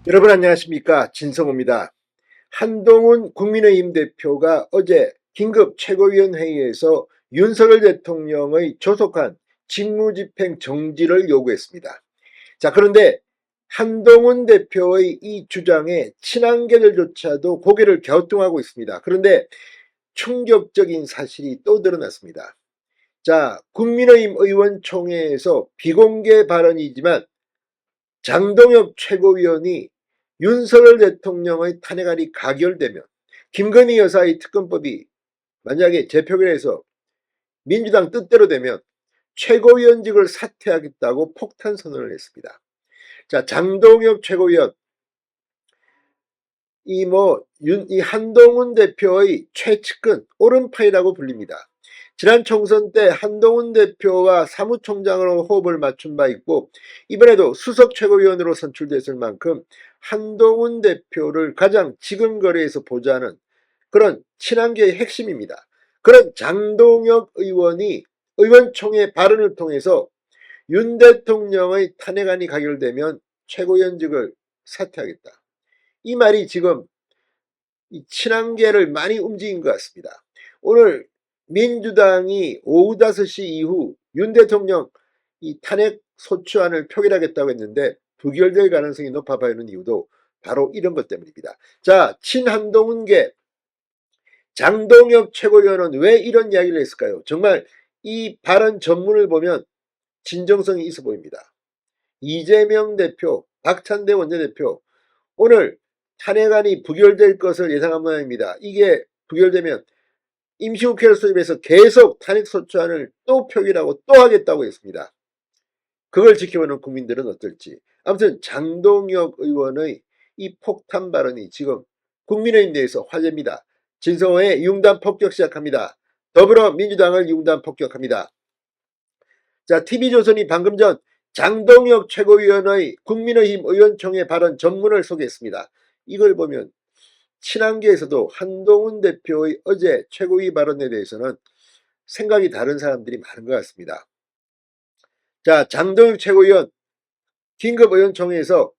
여러분 안녕하십니까, 진성호입니다. 한동훈 국민의힘 대표가 어제 긴급 최고위원회의에서 윤석열 대통령의 조속한 직무집행 정지를 요구했습니다. 자, 그런데 한동훈 대표의 이 주장에 친한계들조차도 고개를 갸우뚱하고 있습니다. 그런데 충격적인 사실이 또 드러났습니다. 자, 국민의힘 의원총회에서 비공개 발언이지만 장동혁 최고위원이 윤석열 대통령의 탄핵안이 가결되면 김건희 여사의 특검법이 만약에 재표결해서 민주당 뜻대로 되면 최고위원직을 사퇴하겠다고 폭탄 선언을 했습니다. 자, 장동혁 최고위원, 이 한동훈 대표의 최측근 오른팔이라고 불립니다. 지난 총선 때 한동훈 대표와 사무총장으로 호흡을 맞춘 바 있고 이번에도 수석 최고위원으로 선출됐을 만큼 한동훈 대표를 가장 지근거리에서 보좌하는 그런 친한계의 핵심입니다. 그런 장동혁 의원이 의원총회 발언을 통해서 윤 대통령의 탄핵안이 가결되면 최고위원직을 사퇴하겠다. 이 말이 지금 이 친한계를 많이 움직인 것 같습니다. 오늘 민주당이 오후 5시 이후 윤 대통령 이 탄핵 소추안을 표결하겠다고 했는데 부결될 가능성이 높아 보이는 이유도 바로 이런 것 때문입니다. 자, 친한동훈계 장동혁 최고위원은 왜 이런 이야기를 했을까요? 정말 이 발언 전문을 보면 진정성이 있어 보입니다. 이재명 대표, 박찬대 원내대표, 오늘 탄핵안이 부결될 것을 예상한 모양입니다. 이게 부결되면 임시국회를 소집해서 계속 탄핵소추안을 또 표결하고 또 하겠다고 했습니다. 그걸 지켜보는 국민들은 어떨지. 아무튼 장동혁 의원의 이 폭탄 발언이 지금 국민의힘 내에서 화제입니다. 진성호의 융단 폭격 시작합니다. 더불어민주당을 융단 폭격합니다. 자, TV조선이 방금 전 장동혁 최고위원의 국민의힘 의원총회 발언 전문을 소개했습니다. 이걸 보면 친한계에서도 한동훈 대표의 어제 최고위 발언에 대해서는 생각이 다른 사람들이 많은 것 같습니다. 자, 장동혁 최고위원 긴급의원총회에서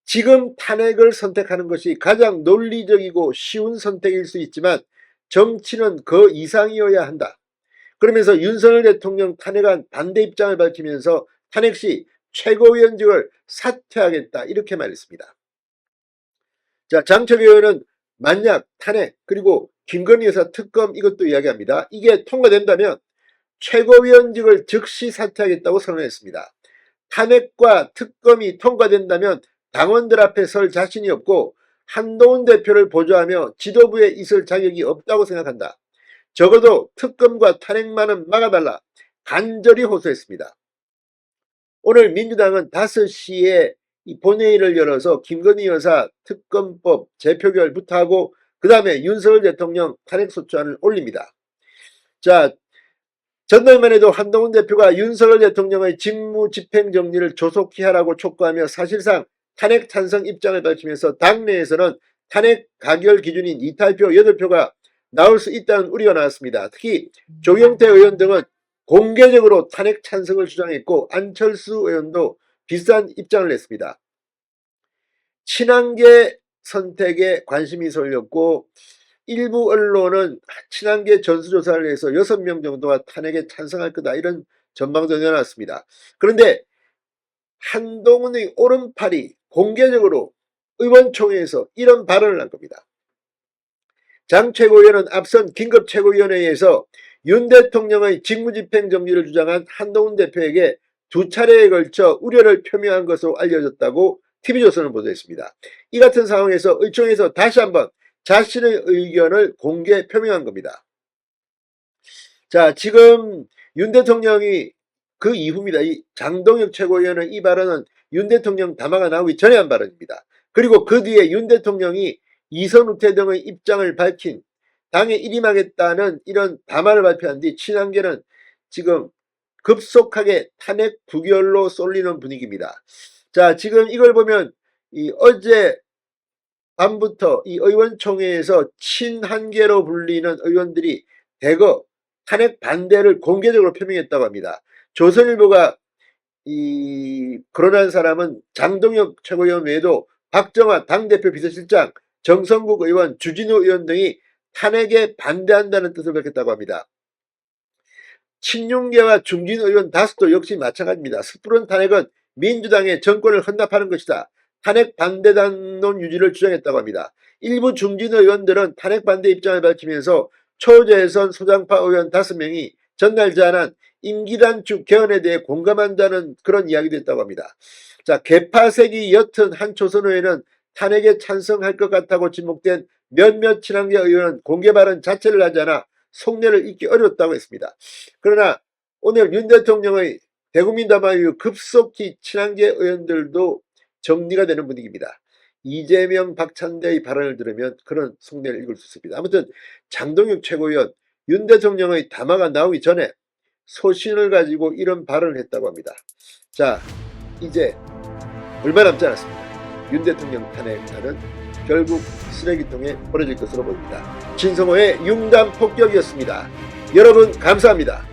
지금 탄핵을 선택하는 것이 가장 논리적이고 쉬운 선택일 수 있지만 정치는 그 이상이어야 한다. 그러면서 윤석열 대통령 탄핵안 반대 입장을 밝히면서 탄핵 시 최고위원직을 사퇴하겠다 이렇게 말했습니다. 자, 장철 의원은 만약 탄핵 그리고 김건희 여사 특검 이것도 이야기합니다. 이게 통과된다면 최고위원직을 즉시 사퇴하겠다고 선언했습니다. 탄핵과 특검이 통과된다면 당원들 앞에 설 자신이 없고 한동훈 대표를 보좌하며 지도부에 있을 자격이 없다고 생각한다. 적어도 특검과 탄핵만은 막아달라 간절히 호소했습니다. 오늘 민주당은 5시에 이 본회의를 열어서 김건희 여사 특검법 재표결부터 하고 그 다음에 윤석열 대통령 탄핵소추안을 올립니다. 자, 전날만 해도 한동훈 대표가 윤석열 대통령의 직무집행정지를 조속히 하라고 촉구하며 사실상 탄핵 찬성 입장을 밝히면서 당내에서는 탄핵 가결 기준인 이탈표 8표가 나올 수 있다는 우려가 나왔습니다. 특히 조경태 의원 등은 공개적으로 탄핵 찬성을 주장했고 안철수 의원도 비슷한 입장을 냈습니다. 친한계 선택에 관심이 쏠렸고 일부 언론은 친한계 전수조사를 해서 6명 정도가 탄핵에 찬성할 거다 이런 전망도 내놨습니다. 그런데 한동훈의 오른팔이 공개적으로 의원총회에서 이런 발언을 한 겁니다. 장 최고위원은 앞선 긴급 최고위원회에서 윤 대통령의 직무집행 정지를 주장한 한동훈 대표에게 2차례에 걸쳐 우려를 표명한 것으로 알려졌다고 TV조선은 보도했습니다. 이 같은 상황에서 의총에서 다시 한번 자신의 의견을 공개 표명한 겁니다. 자, 지금 윤 대통령이 그 이후입니다. 이 장동혁 최고위원의 이 발언은 윤 대통령 담화가 나오기 전에 한 발언입니다. 그리고 그 뒤에 윤 대통령이 이선 후퇴 등의 입장을 밝힌 당에 일임하겠다는 이런 담화를 발표한 뒤 친한계는 지금 급속하게 탄핵 부결로 쏠리는 분위기입니다. 자, 지금 이걸 보면 이 어제 밤부터 이 의원총회에서 친한계로 불리는 의원들이 대거 탄핵 반대를 공개적으로 표명했다고 합니다. 조선일보가 이 거론한 사람은 장동혁 최고위원 외에도 박정화 당대표 비서실장, 정성국 의원, 주진우 의원 등이 탄핵에 반대한다는 뜻을 밝혔다고 합니다. 친윤계와 중진 의원 다수도 역시 마찬가지입니다. 섣부른 탄핵은 민주당의 정권을 헌납하는 것이다. 탄핵 반대 당론 유지를 주장했다고 합니다. 일부 중진 의원들은 탄핵 반대 입장을 밝히면서 초재선 소장파 의원 5명이 전날 제안한 임기단축 개헌에 대해 공감한다는 그런 이야기도 했다고 합니다. 자, 개파색이 옅은 한 초선 의원은 탄핵에 찬성할 것 같다고 지목된 몇몇 친한계 의원은 공개 발언 자체를 하지 않아 속내를 읽기 어렵다고 했습니다. 그러나 오늘 윤 대통령의 대국민 담화 이후 급속히 친한계 의원들도 정리가 되는 분위기입니다. 이재명, 박찬대의 발언을 들으면 그런 속내를 읽을 수 있습니다. 아무튼 장동혁 최고위원, 윤 대통령의 담화가 나오기 전에 소신을 가지고 이런 발언을 했다고 합니다. 자, 이제 얼마 남지 않았습니다. 윤 대통령 탄핵안은 결국 쓰레기통에 버려질 것으로 보입니다. 진성호의 융단 폭격이었습니다. 여러분 감사합니다.